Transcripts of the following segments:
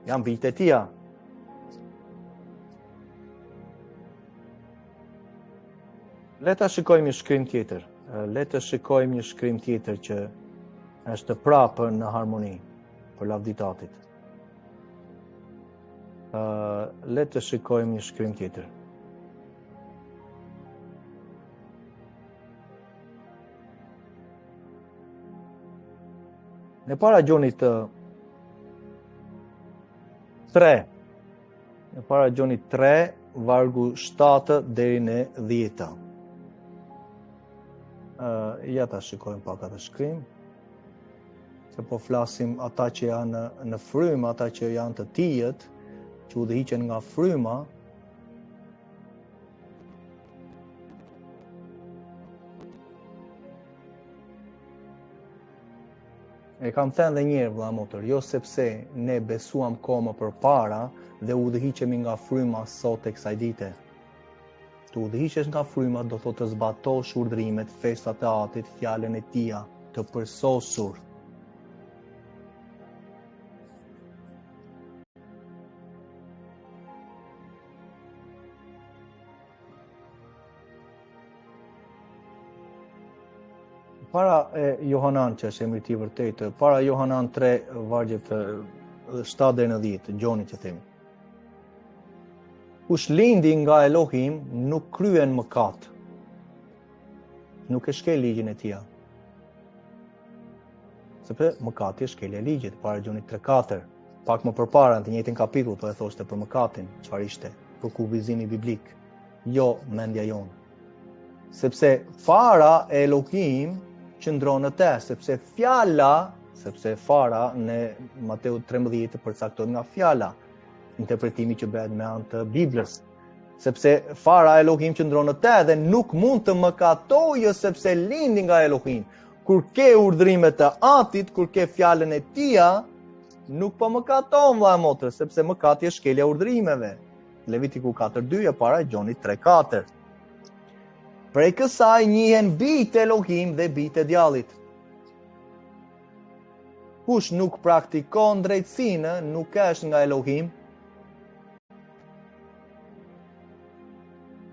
janë bijtë e tia. Le ta shikojmë një shkrim tjetër. Le të shikojmë një shkrim tjetër që është prapë në harmoni për lavditatit. Le të shikojmë një shkrim tjetër. Në para Gjonit 3, në para Gjonit 3, vargu 7 deri në 10. Ja ta shikojmë pak atë shkrim. Se po flasim ata që janë në frymë, ata që janë të tijët, që udhëhiqen nga fryma. E kam thënë dhe njerë, vëlla motër, jo sepse ne besuam koma përpara dhe udhëhiqemi nga fryma sot e kësaj dite. Të udhëhiqesh nga fryma do thotë të zbatosh urdhrimet, festat e Atit, fjalën e Tij, të përsosur. Para Johanan, që është emri i tij vërtet, para Johanan 3, vargjet 7 deri në 10, Gjoni që themi. Kush lindi nga Elohim nuk kryen mëkat. Nuk e shkel ligjin e Tij. Sepse mëkati është shkelja e ligjit, para Gjonit 3:4. Pak më përpara në të njëjtin kapitull po e thoshte për mëkatin, çfarë ishte? Për kufizimin biblik, jo mendja jonë. Sepse fara e Elohim qëndron në te, sepse fara në Mateu 13 përcaktohet nga fjala, interpretimi që bëhet me anë të Biblës. Sepse fara e Elohim qëndron në te dhe nuk mund të mëkatojë sepse lindi nga Elohim. Kur ke urdhrimet e Atit, kur ke fjalën e Tij, nuk po mëkaton vëlla motër, sepse mëkati është shkelja e urdhrimeve. Levitiku 4:2 para Gjonit 3:4. Prej kësaj njihen bijtë e Elohim dhe bijtë e djallit. Kush nuk praktikon drejtsinë, nuk është nga Elohim.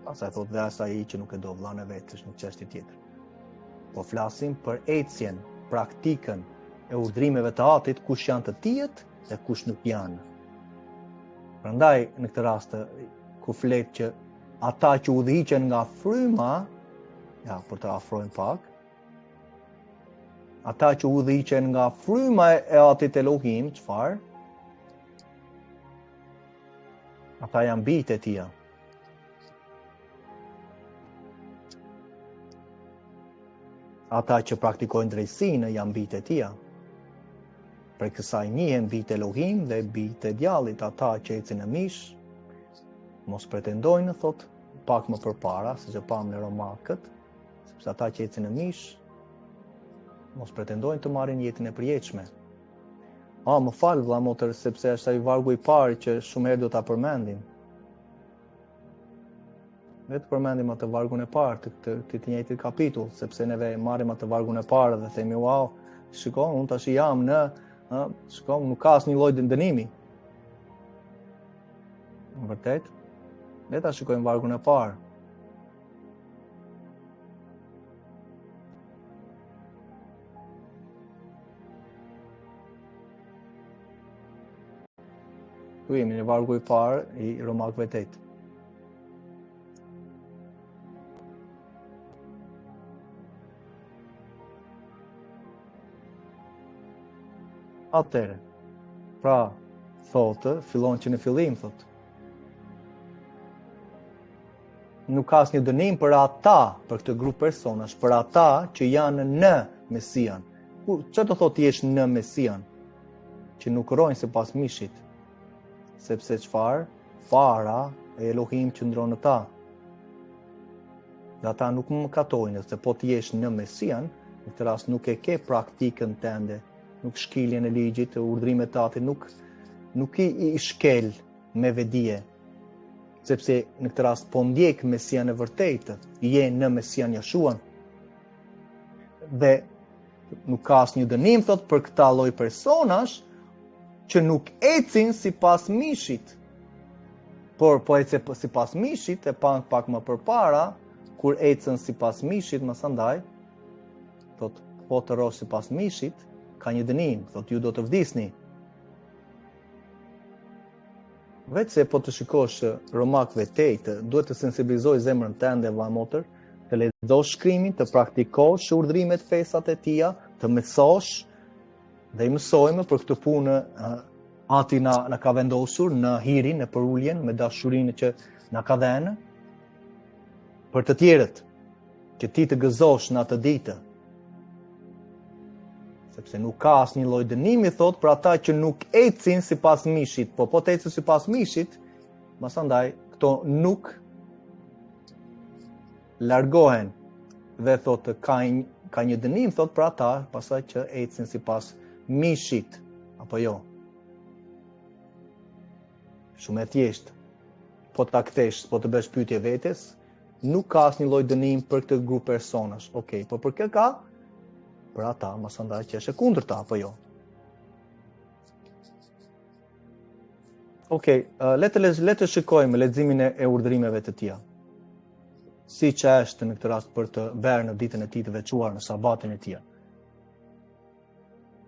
Pastaj thotë dhe asaj që nuk e do vëllën e vet, është një çështje tjetër. Po flasim për ecjen, praktikën e urdhrimeve të Atit, kush janë të tijët dhe kush nuk janë. Prandaj në këtë rast ku flet që ata që udhëhiqen nga fryma, ja, për të afrojmë pak, ata që udhëhiqen nga fryma e Atit Elohim, çfarë? Ata janë bijtë e Tij. Ata që praktikojnë drejtsinë janë bijtë e Tij. Për kësaj njihen bijtë e Elohim dhe bijtë e djallit, ata që ecin në mish, mos pretendojnë, thot, pak më përpara, siç e pam në Romakët, sepse ata që ecin në mish, mos pretendojnë të marrin jetën e përjetshme. Më fal vëlla motër, sepse është ai vargu i parë që shumë herë do ta përmendim. Vetë përmendim atë vargun e parë të njëjtit kapitull, sepse neve marrim atë vargun e parë dhe themi, wow, shiko, unë tash jam në, shiko, nuk ka asnjë lloj dënimi. Në vërtet, le ta shikojmë vargun e parë. Tu jemi në vargu i parë i Romakëve 8. Atëre, pra, thotë, fillon që në fillim, thotë, nuk ka asnjë dënim për ata, për këtë grup personash, për ata që janë në Mesian. Çfarë do thotë jesh në Mesian? Që nuk rrojnë sipas mishit. Sepse çfarë? Fara e Elohim qëndron në ta. Dhe ata nuk mëkatojnë, se po të jesh në Mesian, në këtë rast nuk e ke praktikën tënde, nuk shkiljen e ligjit, urdhrimet të Atit, nuk i shkel me vedije. Sepse në këtë rast po ndjek Mesian e vërtetë, je në Mesian Jashuan. Dhe nuk ka asnjë dënim, thot, për këta lloj personash që nuk ecin sipas mishit. Por po ecë sipas mishit, e pak më përpara, kur ecën sipas mishit, mësandaj, thot, po të rosh sipas mishit, ka një dënim, thot, ju do të vdisni. Vetë se po të shikosh Romakëve 8, duhet të sensibilizoj zemrën tënde vëlla motër, të lexosh shkrimin, të praktikosh urdhrimet fesat e tija, të mësosh dhe i mësojmë për këtë punë Ati na ka vendosur në hirin, në përuljen, me dashurinë që na ka dhenë, për të tjerët, që ti të gëzosh në atë ditë. Sepse nuk ka asnjë lloj dënimi, thot, për ata që nuk ecin sipas mishit, po të ecin sipas mishit, masandaj këto nuk largohen dhe thot ka një dënim, thot, për ata pasaj që ecin sipas mishit, apo jo. Shumë e thjeshtë, po ta kthesh, po të bësh pyetje vetes, nuk ka asnjë lloj dënim për këtë grup personash. Okej, po për kë ka? Për ata, masandaj që është e kundërta, apo jo. Okej, le të shikojmë leximin e urdhrimeve të tija. Siç është në këtë rast për të verë në ditën e tij të veçuar, në sabatin e tij.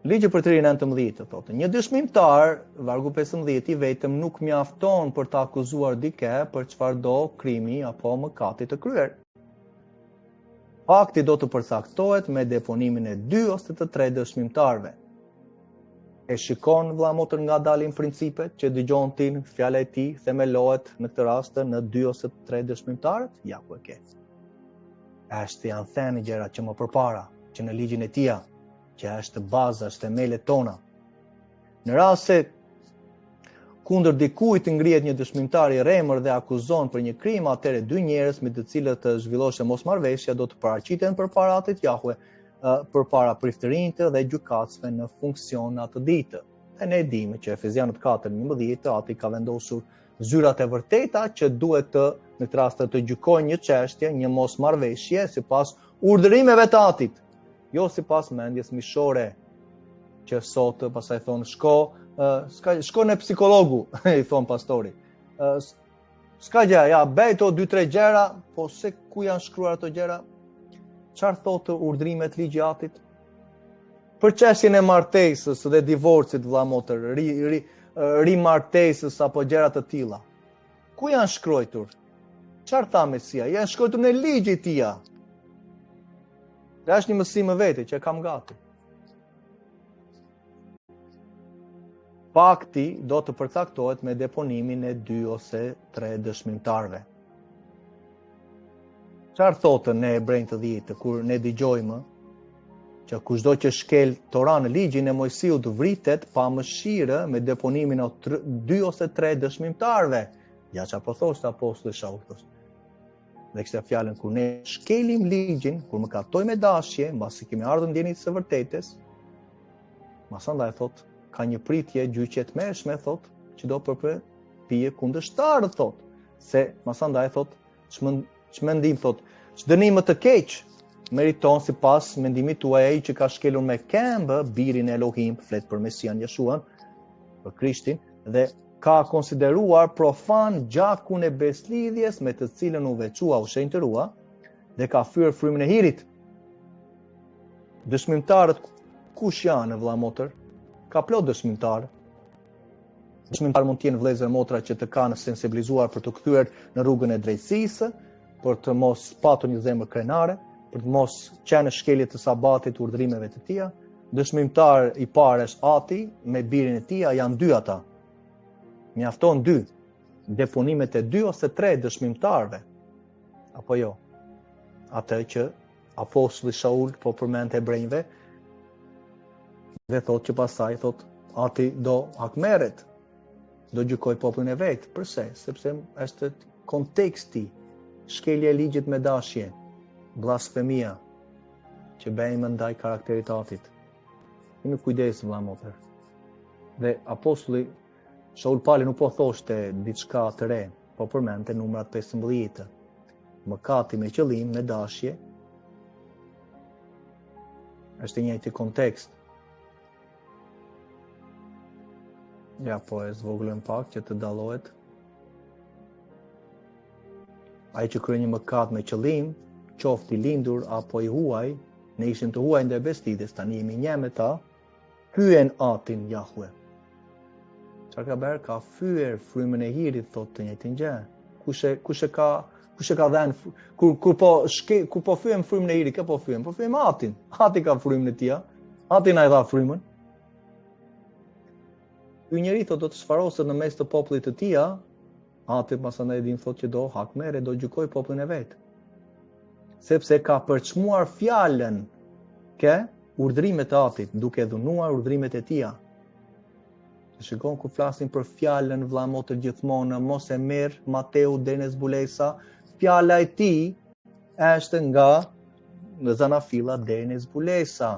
Ligji për 19 thotë, një dëshmimtar, vargu 15 i vetëm nuk mjafton për të akuzuar dikë për çfarëdo krimi apo mëkati të kryer. Fakti do të përcaktohet me deponimin e 2 ose të 3 dëshmimtarve. E shikon vëlla motër nga dalin principet që dëgjon ti në fjala e tij themelohet në këtë rast në 2 ose të 3 dëshmimtarët? Ja ku e ke. Ashtë janë thënë gjëra që më përpara, që në ligjin e tij që është baza, është themelet tona. Në rast se kundër dikujt ngrihet një dëshmimtar i rremër dhe akuzon për një krim, atëherë 2 njerëz me të cilët të zhvilloshte mosmarrveshja do të paraqiten përpara Atit Jahue, përpara priftërinjtë dhe gjykatësve në funksion atë ditë. Dhe ne dimë që Efezianët 4:11 Ati ka vendosur zyrat e vërteta që duhet të në këtë rast të gjykojnë një çështje, një mosmarrveshje sipas urdhërimeve të Atit. Jo sipas mendjes mishore, që sot pastaj thonë shko në psikologu, i thon pastori. S'ka gjë, ja bëj to 2-3 gjëra, po se ku janë shkruar ato gjëra? Çfarë thotë urdhrimet ligjatit? Për çështjen e martesës dhe divorcit vëlla motër, rimartesës apo gjëra të tilla. Ku janë shkruar? Çfarë tha Mesia? Janë shkruar në ligjin e tij. Dhe është një mësim e vetë që kam gati. Fakti do të përcaktohet me deponimin e 2 ose 3 dëshmimtarve. Çfarë thotë në Hebrejnë të 10 kur ne dëgjojmë që kushdo që shkel Toran në ligjin e Mojsiut vritet pa mëshirë me deponimin e 2 ose 3 dëshmimtarve. Ja çfarë po thoshte apostulli Shaul. Dhe kështë fjalën, kur ne shkelim ligjin, kur më kaptoj me dashje, mbasi kemi ardhur në ndjenjë të vërtetës, masandaj thot, ka një pritje gjyqje të mëshme, thot, që do përpije kundërshtar, thot, se masandaj thot, ç'mendim thot, ç'dënim të keq meriton sipas mendimit tuaj ai që ka shkelur me këmbë birin e Elohim, flet për Mesian Jeshuan, për Krishtin, dhe ka konsideruar profan gjakun e beslidhjes me të cilën u veçua u shenjtërua dhe ka fyer frymën e hirit. Dëshmimtarët kush janë vëlla motër? Ka plot dëshmimtarë. Dëshmimtarë mund të jenë vëllezër motra që të kanë sensibilizuar për të kthyer në rrugën e drejtësisë, për të mos patur një zemër krenare, për të mos qenë në shkelje të sabatit urdhrimeve të tija. Dëshmimtar i parë është Ati me birin e tij, janë 2 ata. Mjafton 2, deponimet e 2 ose 3 dëshmimtarve, apo jo, atë që apostulli Shaul po përmend hebrejve, dhe thot që pasaj, thot, Ati do hakmeret, do gjykoj popullin e vet. Përse? Sepse është konteksti, shkelja e ligjit me dashje, blasfemia, që bëjmë ndaj karakterit Atit. Kemi kujdes vëlla motër. Dhe apostulli Shaul Pali nuk po thoshte diçka të re, po përmente numrat 15. Mëkati me qëllim, me dashje, është i njëjti kontekst. Ja, po e zvogëlojm pak që të dallohet. Ai që kryen një mëkat me qëllim, qoftë i lindur apo i huaj, ne ishim të huaj ndër bestidës, tani jemi një me ta, hyen atin Jahue. Çfarë ka bërë? Ka fyer frymën e hirit, thotë të njëjtin gjë. Kush e ka dhënë kur po fyem frymën e hirit, kë po fyem? Po fyem atin. Ati ka frymën e tij. Ati na i dha frymën. Ky njeri thotë do të sfaroset në mes të popullit të tij, Ati pasandaj din thotë që do hakmerë, do gjykoj popullin e vet. Sepse ka përçmuar fjalën ke urdhrimet e Atit, duke dhunuar urdhrimet e tij. Shikon ku flasim për fjalën vëlla motër gjithmonë, mos e merr Mateu deri në zbulesa, fjala e tij është nga zanafilla deri në zbulesa.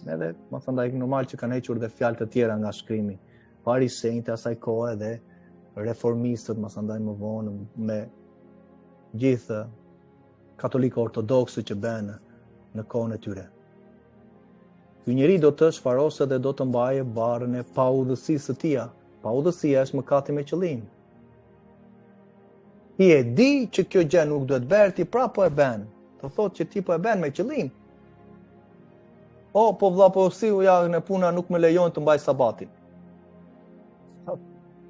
Edhe më thëndaj normal që kanë hequr dhe fjalë të tjera nga shkrimi. Farisejt e asaj kohe dhe reformistët më thëndaj më vonë me gjithë katolikë ortodoksë që bën në kohën e tyre. Ky njeri do të shfaroset dhe do të mbaje barrën e paudhësisë së tij. Paudhësia është mëkati me qëllim. Ti e di që kjo gjë nuk duhet bërë, ti pra po e bën. Të thotë që ti po e bën me qëllim. O, po vëlla, po si ja në puna nuk më lejon të mbaj sabatin.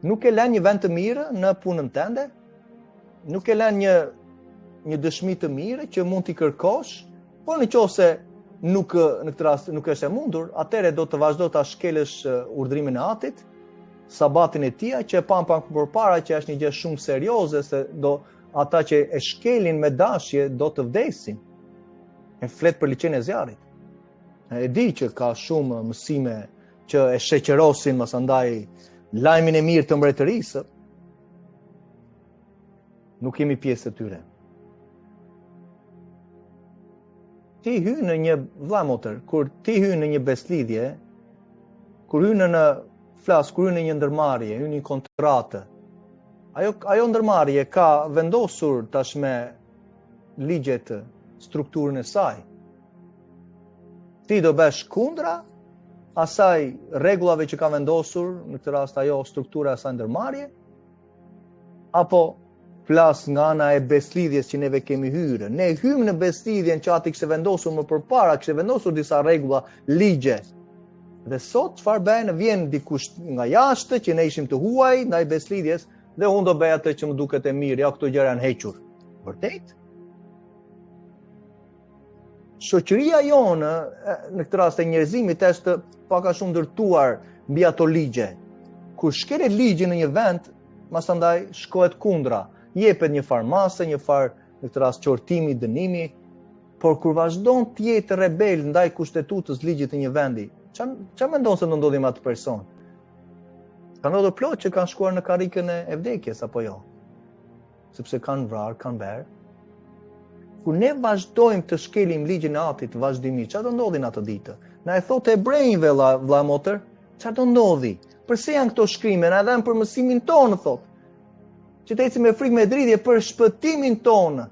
Nuk e lën një vend të mirë në punën tënde? Nuk e lën një dëshmi të mirë që mund t'i kërkosh? Po nëse nuk në këtë rast nuk është e mundur, atëherë do të vazhdo ta shkelësh urdhrimin e Atit, sabatin e tij që e pam përpara që është një gjë shumë serioze, se ata që e shkelin me dashje do të vdesin. E flet për liçen e zjarrit. E di që ka shumë mësime që e sheqerosin masandaj lajmin e mirë të mbretërisë. Nuk kemi pjesë të tyre. Ti hyn në një vëlla motër, kur ti hyn në një beslidhje, kur hyn në kur hyn në një ndërmarrje, hyn në një kontratë, ajo ndërmarrje ka vendosur tashme ligjet, strukturën e saj. Ti do bësh kundra asaj rregullave që ka vendosur, në këtë rast ajo struktura e saj ndërmarrje, apo flas nga ana e beslidhjes që neve kemi hyrë. Ne hymë në beslidhjen që Ati kishte vendosur më përpara, kishte vendosur disa rregulla, ligje. Dhe sot çfarë bën? Vjen dikush nga jashtë që ne ishim të huaj ndaj beslidhjes dhe unë do bëj atë që më duket e mirë, ja këto gjëra janë hequr. Vërtet? Shoqëria jonë në këtë rast e njerëzimit është pak a shumë ndërtuar mbi ato ligje. Kur shkelet ligji në një vend, masandaj shkohet kundra. Jepet një farë mase, një farë në këtë rast qortimi, dënimi, por kur vazhdon të jetë rebel ndaj kushtetutës ligjit të një vendi, ç'a mendon se do ndodhi me atë person? Ka ndodhur plot që kanë shkuar në karrikën e vdekjes apo jo? Sepse kanë vrarë, kanë bërë. Kur ne vazhdojmë të shkelim ligjin e Atit vazhdimisht, çfarë do ndodhi në atë ditë? Na e thotë hebrejve vëlla motër, çfarë do ndodhi? Përse janë këto shkrime? Na dhanë për mësimin tonë, thotë. Që të ecim me frikë me dridhje për shpëtimin tonë,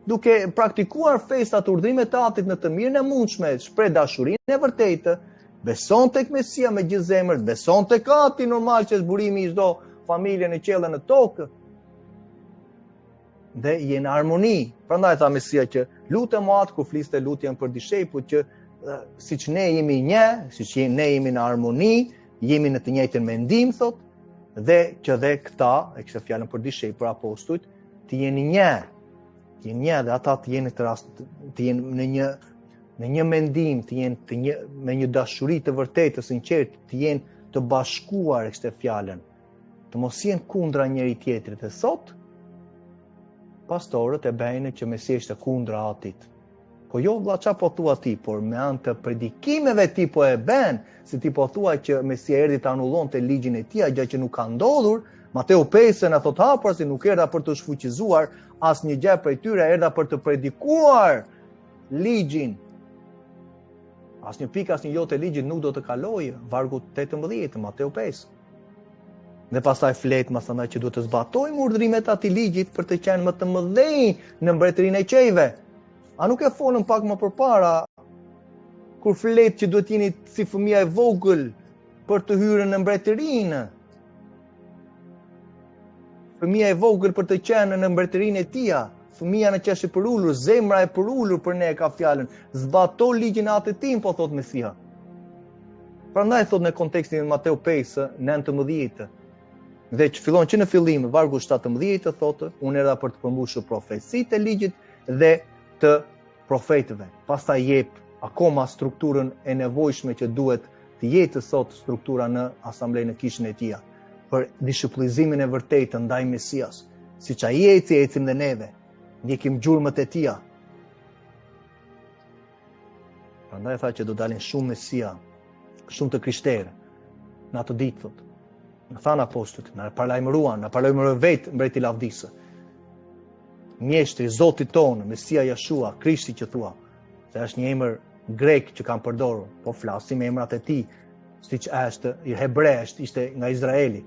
duke praktikuar festat urdhrimet e Atit në të mirën e mundshme, shpreh dashurinë e vërtetë, beson tek Mesia me gjithë zemër, beson tek Ati normal që është burimi i çdo familje në qiell dhe në tokë. Dhe jenë harmoni. Prandaj tha Mesia që lutem Atë kur fliste lutjen për dishepujt që siç ne jemi një, siç ne jemi në harmoni, jemi në të njëjtën mendim, thotë, dhe që dhe këta, e kishte fjalën për dishepujt, për apostujt, të jeni një. Të jenë një dhe ata të jenë të rast të jenë në një mendim, të jenë me një dashuri të vërtetë, të sinqertë, të jenë të bashkuar, e kishte fjalën. Të mos jenë kundra njëri tjetrit. Dhe sot pastorët e bëjnë që Mesia ishte kundra Atit. Po jo vëlla çfarë po thua ti, por me anë të predikimeve ti po e bën, si ti po thua që Mesia erdhi të anullonte ligjin e tij, gjë që nuk ka ndodhur. Mateu 5 na thot hapur se nuk erdha për të shfuqizuar asnjë gjë prej tyre, erdha për të predikuar ligjin. Asnjë pikë, asnjë jote e ligjit nuk do të kalojë, vargu 18 Mateu 5. Dhe pastaj flet masandaj që duhet të zbatojmë urdhrimet e atij ligjit për të qenë më të mëdhenj në mbretërinë e qejve. A nuk e folën pak më përpara kur flet që duhet jeni si fëmia e vogël për të hyrë në mbretërinë? Fëmia e vogël për të qenë në mbretërinë e tia, fëmia në qesh e përullur, zemra e përullur për ne ka fjalën. Zbato ligjin e atë tim, po thot Mesia. Prandaj thot në kontekstin e Mateu 5:19, dhe që fillon që në fillim, vargu 17 thotë, unë erdha për të përmbushur profecitë e ligjit dhe të profetëve. Pastaj jep akoma strukturën e nevojshme që duhet të jetë sot struktura në asamblejë në kishën e tij për dishipullizimin e vërtetë ndaj Mesias. Siç ai ecim dhe neve, ndjekim gjurmët e tij. Prandaj tha që do dalin shumë Mesia, shumë të krishterë në atë ditë thotë. Në thanë apostujt, në parlajmëruan, në parlajmëroi vetë mbreti lavdisë. Mjeshtri, Zoti tonë, Mesia Jashua, Krishti që thua, se është një emër grek që kanë përdorur, po flasim emrat e tij, siç është i hebreisht, ishte nga Izraeli.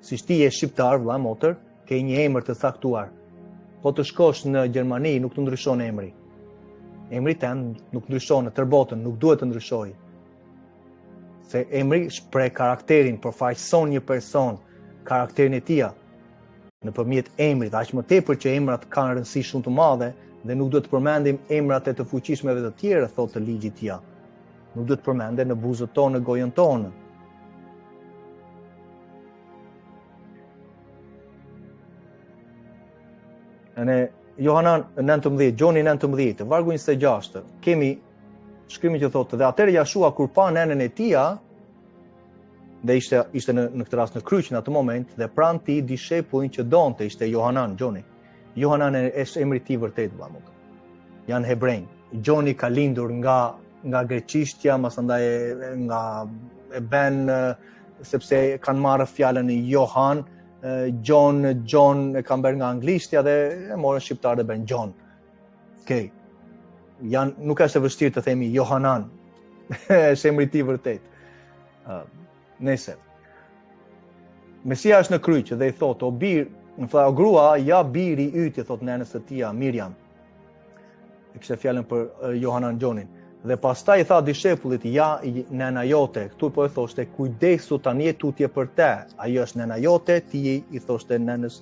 Siç ti je shqiptar, vëlla motër, ke një emër të caktuar. Po të shkosh në Gjermani nuk të ndryshon emri. Emri tënd nuk ndryshon në tërë botën, nuk duhet të ndryshojë. Se emri shpreh karakterin, përfaqëson një person, karakterin e tij. Nëpërmjet emrit, aq më tepër që emrat kanë rëndësi shumë të madhe dhe nuk duhet të përmendim emrat e të fuqishmeve të tjerë, thotë ligji i tij. Nuk duhet të përmenden në buzët tonë, në gojën tonë. Në Johanan 19, Gjoni 19, vargu 26, kemi shkrimi që thotë, dhe atëherë Jashua kur pa nënën e tij, dhe ishte në këtë rast në kryq në atë moment, dhe pranë tij dishepullin që donte, ishte Johanan, Gjoni. Johanan është emri i tij vërtet, vëllai. Janë hebrejnë. Gjoni ka lindur nga greqishtja, masandaj nga e ben sepse kanë marrë fjalën Johan, John e kanë bërë nga anglishtja dhe e morën shqiptarët dhe bën John. Okej. Nuk është e vështirë të themi Johanan. Është emri i tij vërtet. Nëse Mesia është në kryq dhe i thotë, o bir, o grua, ja biri yt, i thotë nënës së tij, Miriam. E kishte fjalën për Johanan Gjonin. Dhe pastaj i tha dishepullit, ja nëna jote, këtu po e thoshte, kujdesu tani tutje për te. Ajo është nëna jote, ti i thoshte nënës,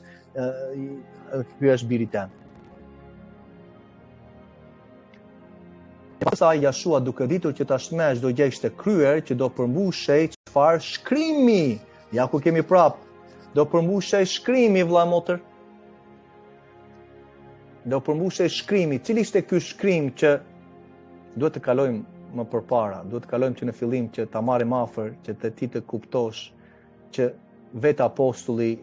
ky është biri tënd. Pastaj Jashua duke ditur që tashmë çdo gjë ishte kryer, që do përmbushej çfarë shkrimi. Ja ku kemi prap. Do përmbushej shkrimi, vëlla motër. Do përmbushej shkrimi. Cili ishte ky shkrim që duhet të kalojmë më përpara, duhet të kalojmë që në fillim që ta marrim afër, që ti të kuptosh që vetë apostulli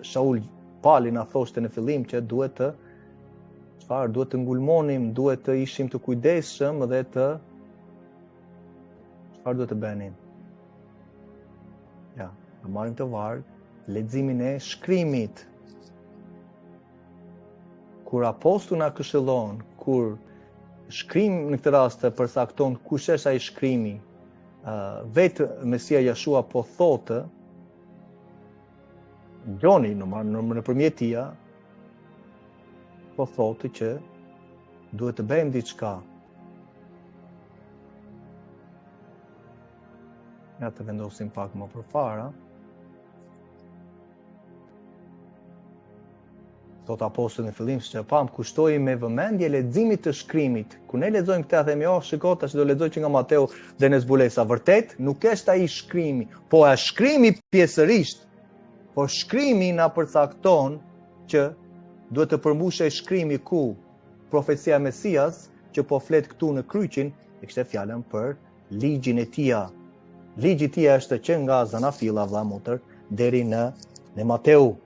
Shaul Pali na thoshte në fillim që duhet të ngulmonim, duhet të ishim të kujdesshëm dhe çfarë duhet të bënim? Ja, të marrim të varg leximin e shkrimit. Kur apostulli na këshillon, kur shkrim në këtë rast të përcakton kush është ai shkrimi, vetë Mesia Jashua po thotë, Gjoni nëpërmjet tij po thotë që duhet të bëjmë diçka. Ja të vendosim pak më përpara. Thot apostulli në fillim se pam kushtoi me vëmendje leximit të shkrimit. Kur ne lexojmë këtë themi, shiko, tash do lexoj që nga Mateu dhe në zbulesa. Vërtet, nuk është ai shkrimi, po është shkrimi pjesërisht. Po shkrimi na përcakton që duhet të përmbushej shkrimi ku profecia e Mesias që po flet këtu në kryqin, e kishte fjalën për ligjin e tij. Ligji i tij është që nga Zanafilla vëlla motër deri në Mateu.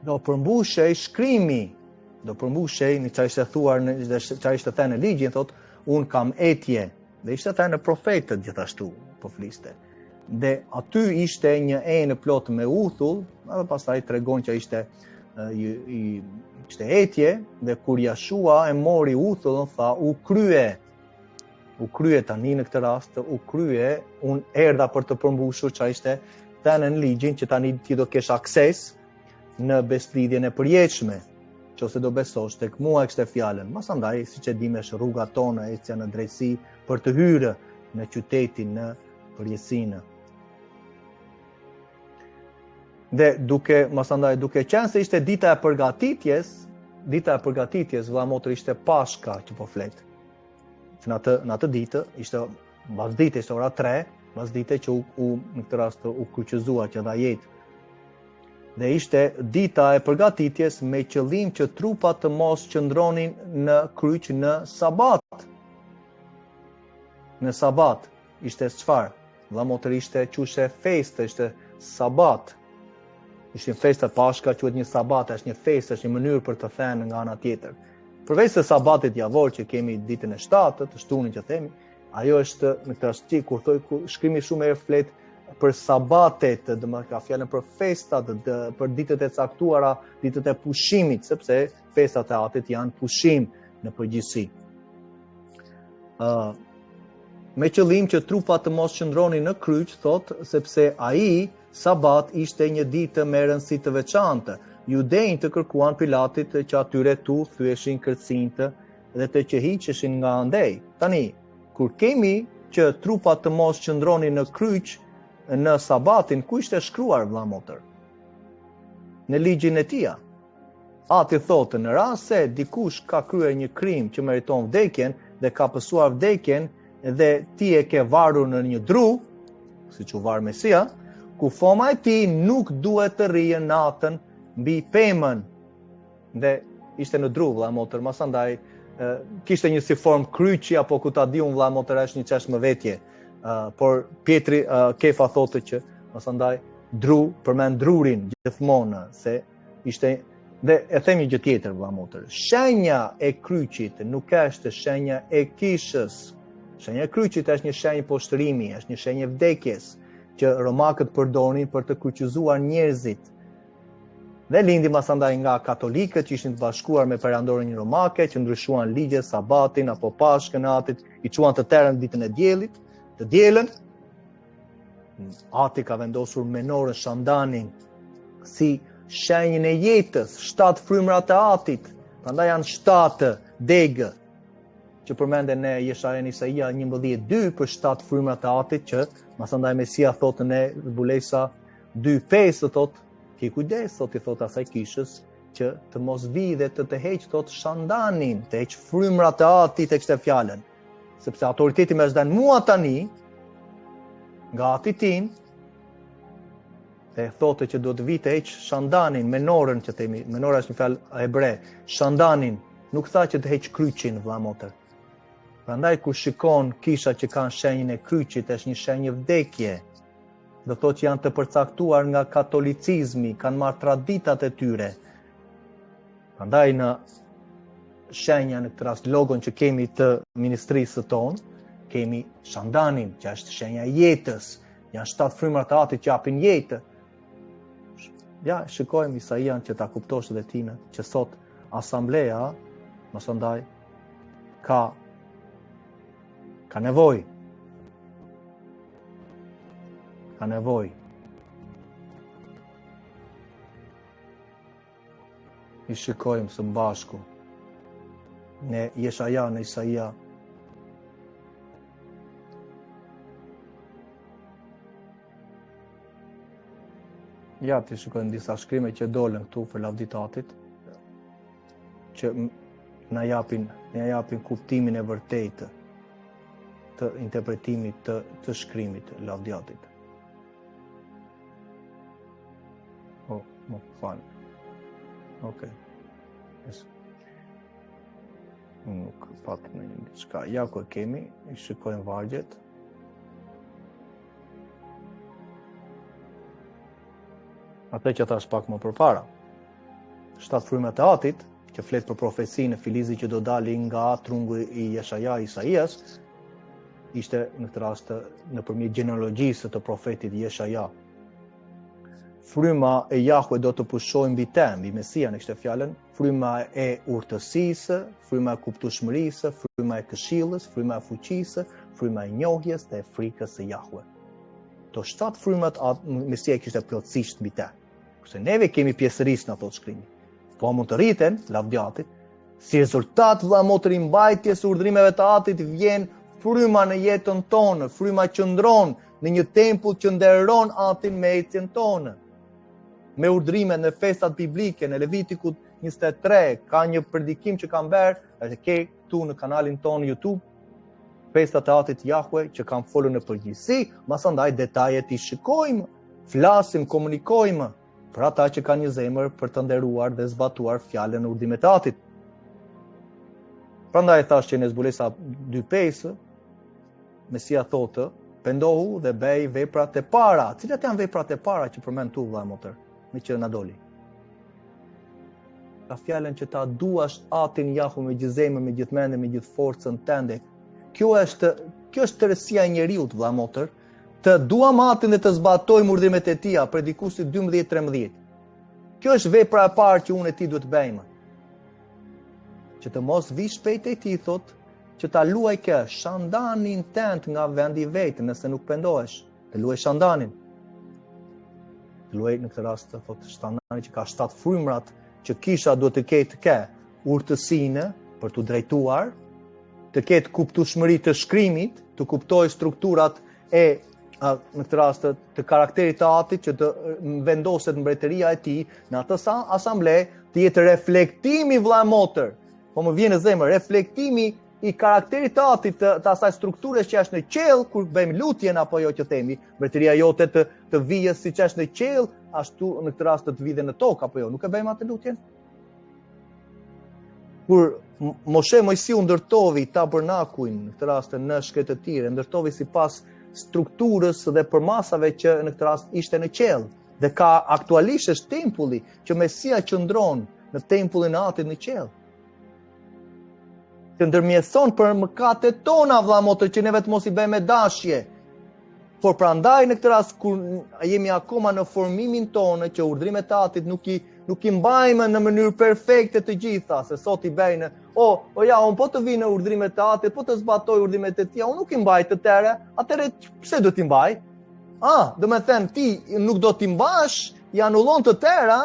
Do përmbushej shkrimi, do përmbushej në çfarë ishte thuar, çfarë ishte thënë në ligjin, thotë, un kam etje. Dhe ishte thënë në profetët gjithashtu, po fliste. Dhe aty ishte një enë plot me uthull, dhe pastaj tregon që ishte etje, dhe kur Jashua e mori uthullën, tha u krye. U krye tani në këtë rast, u krye, un erdha për të përmbushur çfarë ishte thënë në ligjin, që tani ti do kesh akses në beslidhjen e përjetshme, nëse do besosh tek mua e kështë fjalën. Masandaj, siç e dimë, është rruga tonë, ecja në drejtësi për të hyrë në qytetin, në përjetësinë. Dhe duke qenë se ishte dita e përgatitjes, vëlla motër, ishte Pashka që po flet. Në atë ditë ishte mbas dite, ishte ora 3, mbas dite që në këtë rast u kryqëzua, që dha jetë. Dhe ishte dita e përgatitjes me qëllim që trupat të mos qëndronin në kryq në sabat. Në sabat ishte çfarë? Vëlla motër, ishte qushe festë, ishte sabat. Ishin festa Pashka, quhet një sabat, është një festë, është një mënyrë për të thënë nga ana tjetër. Përveç se sabatit javor që kemi ditën e 7, të shtunin që themi, ajo është në këtë rast kur shkrimi shumë herë flet për sabatet, domethënë ka fjalën për festat, për ditët e caktuara, ditët e pushimit, sepse festat e atit janë pushim në përgjithësi. Me qëllim që trupat të mos qëndronin në kryq, thot, sepse ai sabat ishte një ditë me rëndësi të veçantë. Judejnë të kërkuan Pilatit që atyre tu thyeshin kërcinte dhe të qehiqeshin nga andej. Tani, kur kemi që trupat të mos qëndronin në kryq në sabatin, ku ishte shkruar, vëlla motër? Në ligjin e tij. Ati thotë, në rast se dikush ka kryer një krim që meriton vdekjen dhe ka pësuar vdekjen dhe ti e ke varur në një dru, siç u var Mesia, kufoma e tij nuk duhet të rrijë natën mbi pemën. Dhe ishte në dru, vëlla motër, masandaj kishte një si form kryqi apo ku ta diun, vëlla motër, është një çështje vetje. Por Pietri Kefa thotë që masandaj dru përmend drurin gjithmonë, se ishte. Dhe e them një gjë tjetër, vëlla motër. Shenja e kryqit nuk është shenja e kishës. Shenja e kryqit është një shenjë poshtërimi, është një shenjë vdekjes që romakët përdorin për të kryqëzuar njerëzit. Dhe lindi masandaj nga katolikët që ishin të bashkuar me perandorin romake, që ndryshuan ligjet, sabatin apo Pashkën e atit, i quan të terën ditën e diellit, të dielën. Ati ka vendosur menorën Shandanin si shenjën e jetës, 7 frymrat e atit, prandaj janë 7 degë, që përmenden në Jeshajen Isaia 11:2 për 7 frymrat e atit, që masandaj Mesia thotë në Bulesa 2:5, thotë, ki kujdes, thotë, i thotë asaj kishës, që të mos vi dhe të heq, thotë, Shandanin, të heq frymrat e atit e kështë fjalën, sepse autoriteti më është dhënë mua tani, nga ati tin, dhe thotë që duhet vi të heq Shandanin, menorën që themi, menora është një fjalë hebre, Shandanin, nuk tha që të heq kryqin, vëlla motër. Prandaj kur shikon kisha që kanë shenjën e kryqit, është një shenjë vdekje. Do thotë që janë të përcaktuar nga katolicizmi, kanë marrë traditat e tyre. Prandaj në shenja në këtë rast logon që kemi të ministrisë tonë, kemi Shandanin, që është shenja e jetës. Janë 7 frymrat e atit që japin jetë. Ja, shikojmë Isaian që ta kuptosh edhe tina, që sot asambleja, mësëndaj, ka nevojë. Ka nevojë. I shikojmë së bashku në Jeshaja, në Isaia. Ja, të shikojmë disa shkrime që dolën këtu për lavditatit, që na japin kuptimin e vërtetë të interpretimit të shkrimit lavdiatit. Më falë. Okej. Nuk patë në një diçka. Ja ku e kemi, i shikojmë vargjet. Atë që thash pak më përpara. 7 frymat e atit, që flet për profesinë e filizit që do dali nga trungu i Jeshaja Isaias, ishte në këtë rast nëpërmjet gjenealogjisë të profetit Jeshaja. Fryma e Jahve do të pushojë mbi te, mbi Mesian e kishte fjalën, fryma e urtësisë, fryma e kuptueshmërisë, fryma e këshillës, fryma e fuqisë, fryma e njohjes dhe e frikës së Jahve. To 7 frymat Mesia kishte plotësisht mbi te. Kurse neve kemi pjesërisë në ato shkrimi. Po mund të rriten lavdiatit, si rezultat vëlla motër i mbajtjes së urdhrimeve të atit vjen fryma në jetën tonë, fryma qëndron në një tempull që nderon atin me ecjen tonë. me urdhrimet në festat biblike, në Levitikut 23, ka një predikim që kam bërë, është ke këtu në kanalin tonë YouTube, festat e Atit Jahwe që kam folur në përgjithësi, masandaj detajet i shikojmë, flasim, komunikojmë për ata që kanë një zemër për të nderuar dhe zbatuar fjalën e urdhimit të Atit. Prandaj thash që në zbulesa 2:5, Mesia thotë, pendohu dhe bëj veprat e para. Cilat janë veprat e para që përmend tu vëlla motër, me që na doli? Ka fjalën që ta duash Atin Jahwe me gjithë zemrën, me gjithë mendjen, me gjithë forcën tënde. Kjo është tërësia e njeriu, vëlla motër, të duam Atin dhe të zbatojmë urdhrimet e Tij, Predikuesi 12:13. Kjo është vepra e parë që unë e ti duhet bëjmë. Që të mos vi shpejt e Tij, thot, që ta luaj kë shandanin tënd nga vendi i vet, nëse nuk pendohesh, të luaj shandanin. Të luaj në këtë rast thot shandanin që ka 7 frymrat, që kisha duhet të ketë urtësinë për të drejtuar, të ketë kuptueshmëri të shkrimit, të kuptojë strukturat e në këtë rast të karakterit të Atit, që të vendoset mbretëria e Tij në atë asamble, të jetë reflektimi vëlla motër. Po më vjen në zemër reflektimi i karakterit të Atit, të asaj strukture që është në qiell, kur bëjmë lutjen apo jo që themi, mbretëria jote të vijë siç është në qiell, ashtu në këtë rast të vijë në tokë apo jo, nuk e bëjmë atë lutjen? Kur Mojsiu ndërtovi tabernakuin, në këtë rast në shkretë të tire, ndërtovi sipas strukturës dhe përmasave që në këtë rast ishte në qiell, dhe ka aktualisht është tempulli që Mesia qëndron në tempullin e Atit në qiell. Të ndërmjetëson për mëkatet tona, vëlla motër, që neve të mos i bëjmë dashje. Por prandaj në këtë rast kur jemi akoma në formimin tonë, që urdhrimet e Atit nuk i mbajmë në mënyrë perfekte të gjitha, se sot i bëjnë, unë po të vi në urdhrimet e Atit, po të zbatoj urdhrimet e Tij, unë nuk i mbaj të tëre, atëre pse do t'i mbaj? Do me thënë ti nuk do t'i mbash, i anullon të tëra,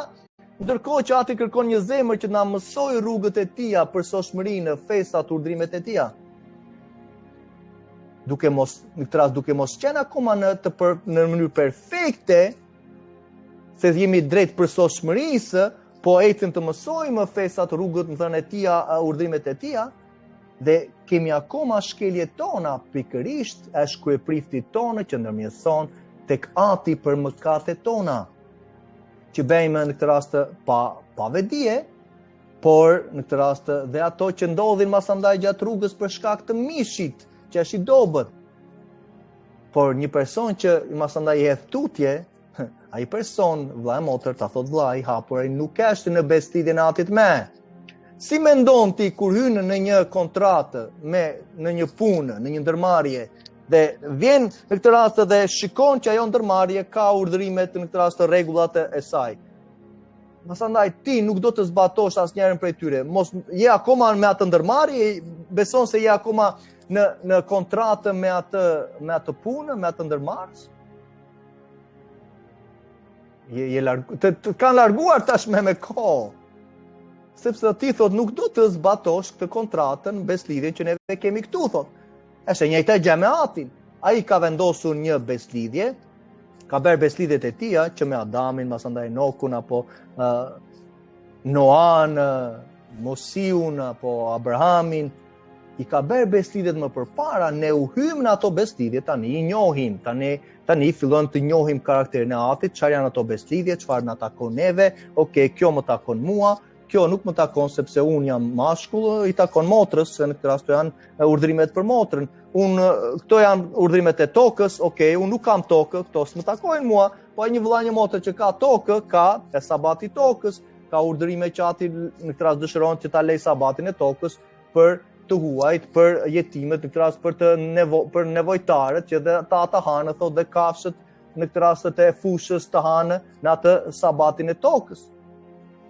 ndërkohë që Ati kërkon një zemër që na mësoj rrugët e Tija për shoqërinë, festat, urdhrimet e Tija. Në këtë rast duke mos qenë akoma në mënyrë perfekte, se jemi drejt për shoqërisë, po ecim të mësojmë festat, rrugët, më thënë e Tija, urdhrimet e Tija, dhe kemi akoma shkeljet tona, pikërisht është kryeprifti tonë që ndërmjetëson tek Ati për mëkatet tona, që bëjmë në këtë rast pa vedije, por në këtë rast dhe ato që ndodhin masandaj gjatë rrugës për shkak të mishit, që është i dobët. Por një person që masandaj i hedh tutje, ai person, vëlla e motër, ta thot vëlla i hapur, ai nuk është në besëlidhjen e Atit me. Si mendon ti kur hyn në një kontratë, në një punë, në një ndërmarrje, dhe vjen në këtë rast dhe shikon që ajo ndërmarrje ka urdhrimet, në këtë rast rregullat e saj. Masandaj ti nuk do të zbatosh asnjërin prej tyre. Mos je akoma me atë ndërmarrje, beson se je akoma në kontratë me atë punë, me atë ndërmarrës. Të kanë larguar tashme me kohë. Sepse ti thot nuk do të zbatosh këtë kontratën beslidhjen që neve kemi këtu, thot. Është e njëjta gjë me Atin. Ai ka vendosur një beslidhje, ka bërë beslidhjet e Tija që me Adamin, masandaj Nokun apo Noan, Mosiun apo Abrahamin, i ka bërë beslidhjet më përpara, ne u hym në ato beslidhje, tani i njohim, tani fillon të njohim karakterin e Atit, çfarë janë ato beslidhje, çfarë na takon neve, kjo më takon mua, kjo nuk më takon sepse unë jam mashkull, i takon motrës, se në këtë rast janë urdhrimet për motrën. Këto janë urdhrimet e tokës, unë nuk kam tokë, këto s'më takojnë mua, po një vëlla një motër që ka tokë, ka e sabati tokës, ka urdhrime që Ati në këtë rast dëshiron që ta lej sabatin e tokës për të huajt, për jetimet, në këtë rast për nevojtarët, që dhe ta hanë, thot dhe kafshët në këtë rast e fushës të hanë në atë sabatin e tokës.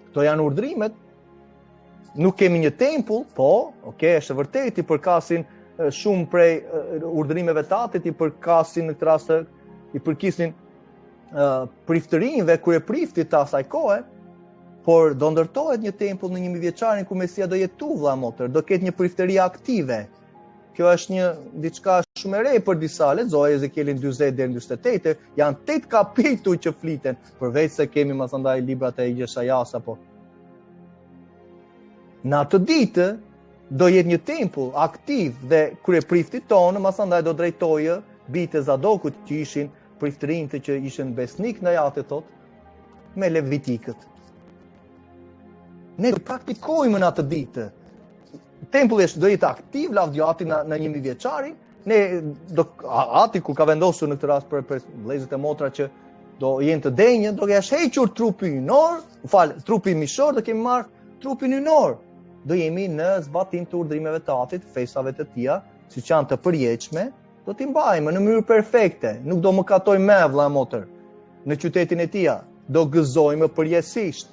Këto janë urdhrimet. Nuk kemi një tempull, po, është vërtet i përkasin shumë prej urdhrimeve të Atit, i përkasin në këtë rast i përkisin priftërinjve, kryepriftit të asaj kohe, por do ndërtohet një tempull në 1000 vjeçarin ku Mesia do jetu, vëlla motër, do ketë një priftëri aktive. Kjo është një diçka shumë e re për disa. Lexoj Ezekielin 40 deri në 48, janë 8 kapituj që fliten, përveç se kemi mësandaj librat e Jeshajas apo. Në atë ditë do jetë një tempull aktiv dhe kryeprifti tonë mësandaj do drejtojë bitë e Zadokut që ishin priftërinjtë që ishin besnik ndaj Atit thot, me Levitikët. Ne do praktikojmë në atë ditë. Tempulli do jetë aktiv, lavdjati në 1000 vjeçarin. Ne Ati kur ka vendosur në këtë rast për vëllezërit e motra që do jenë të denjë, do kesh hequr trupi ynor, trupi mishor, do kemi marr trupin ynor. Do jemi në zbatim të urdhrimeve të Atit, fesave të tija, siç janë të përjetshme, do t'i mbajmë në mënyrë perfekte. Nuk do mëkatojmë me vëlla e motër. Në qytetin e tija do gëzojmë përjetësisht.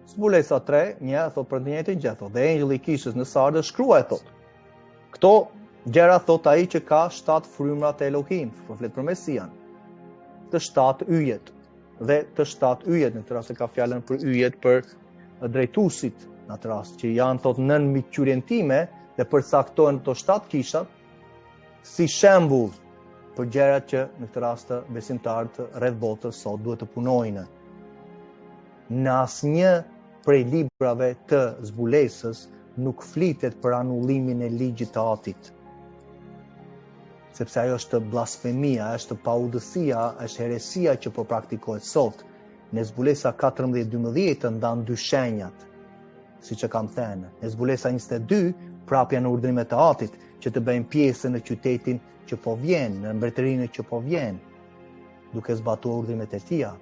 Zbulesa 3, një thot për të njëjtin gjë, thot, dhe engjëlli i kishës në Sardë shkruaj thot. Këto gjëra thot ai që ka 7 frymrat e Elohim, flet për Mesian. Të 7 yjet dhe të 7 yjet, në këtë rast ka fjalën për yjet për drejtuesit, në atë rast që janë thot nën miqësien time dhe përcaktohen to 7 kishat si shembull për gjërat që në këtë rast besimtarët rreth botës sot duhet të punojnë. Në asnjë prej librave të zbulesës nuk flitet për anullimin e ligjit të Atit. Sepse ajo është blasfemia, është paudhësia, është heresia që po praktikohet sot. Në zbulesa 14:12 ndan dy shenjat, siç e kam thënë. Në zbulesa 22 prapja në urdhrimet e Atit që të bëjmë pjesë në qytetin që po vjen, në mbretërinë që po vjen, duke zbatuar urdhrimet e tija.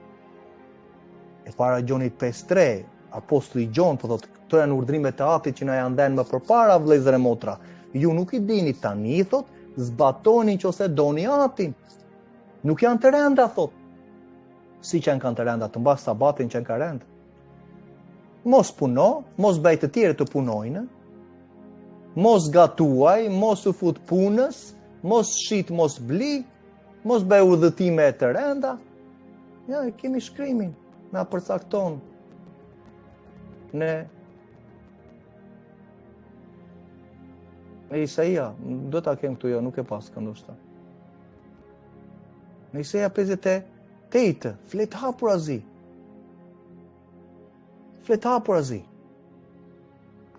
E para Gjonit 5:3, apostulli Gjon po thotë, këto janë urdhrimet e Atit që na janë dhënë më përpara vëllezër e motra. Ju nuk i dini tani, thotë, zbatoni nëse doni Atin. Nuk janë të rënda, thotë. Si që kanë të rënda, të mbas sabatin që kanë rënd. Mos puno, mos bëj të tjerë të punojnë, mos gatuaj, mos u fut punës, mos shit, mos bli, mos bëj udhëtime të rënda. Ja, kemi shkrimin. Na përcakton në Isaia, do ta kem këtu jo, nuk e pas këndoshta. Në Isaia 58, flet hapur azi. Flet hapur azi.